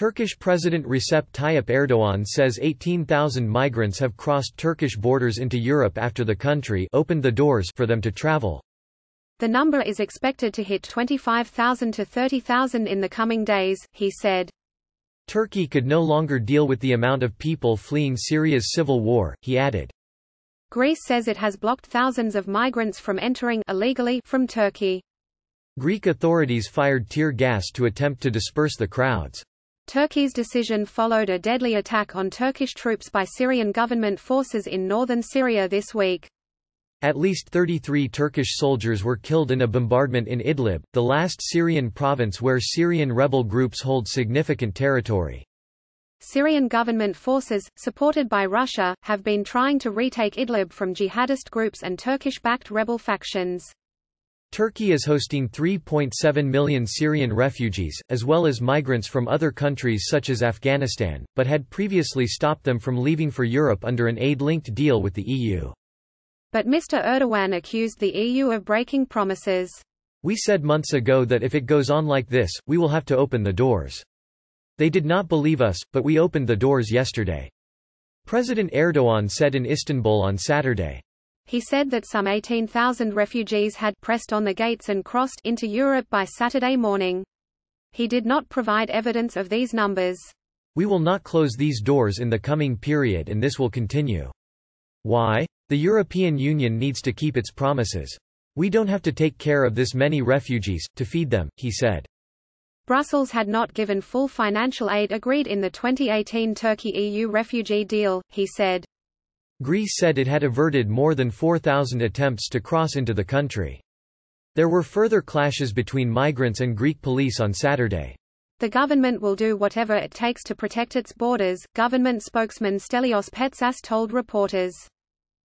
Turkish President Recep Tayyip Erdogan says 18,000 migrants have crossed Turkish borders into Europe after the country opened the doors for them to travel. The number is expected to hit 25,000 to 30,000 in the coming days, he said. Turkey could no longer deal with the amount of people fleeing Syria's civil war, he added. Greece says it has blocked thousands of migrants from entering illegally from Turkey. Greek authorities fired tear gas to attempt to disperse the crowds. Turkey's decision followed a deadly attack on Turkish troops by Syrian government forces in northern Syria this week. At least 33 Turkish soldiers were killed in a bombardment in Idlib, the last Syrian province where Syrian rebel groups hold significant territory. Syrian government forces, supported by Russia, have been trying to retake Idlib from jihadist groups and Turkish-backed rebel factions. Turkey is hosting 3.7 million Syrian refugees, as well as migrants from other countries such as Afghanistan, but had previously stopped them from leaving for Europe under an aid-linked deal with the EU. But Mr. Erdogan accused the EU of breaking promises. We said months ago that if it goes on like this, we will have to open the doors. They did not believe us, but we opened the doors yesterday. President Erdogan said in Istanbul on Saturday. He said that some 18,000 refugees had pressed on the gates and crossed into Europe by Saturday morning. He did not provide evidence of these numbers. We will not close these doors in the coming period and this will continue. Why? The European Union needs to keep its promises. We don't have to take care of this many refugees, to feed them, he said. Brussels had not given full financial aid agreed in the 2018 Turkey-EU refugee deal, he said. Greece said it had averted more than 4,000 attempts to cross into the country. There were further clashes between migrants and Greek police on Saturday. The government will do whatever it takes to protect its borders, government spokesman Stelios Petsas told reporters.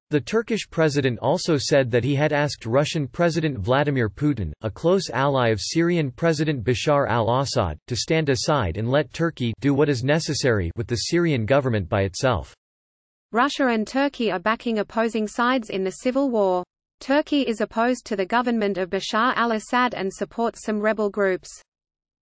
The Turkish president also said that he had asked Russian President Vladimir Putin, a close ally of Syrian President Bashar al-Assad, to stand aside and let Turkey do what is necessary with the Syrian government by itself. Russia and Turkey are backing opposing sides in the civil war. Turkey is opposed to the government of Bashar al-Assad and supports some rebel groups.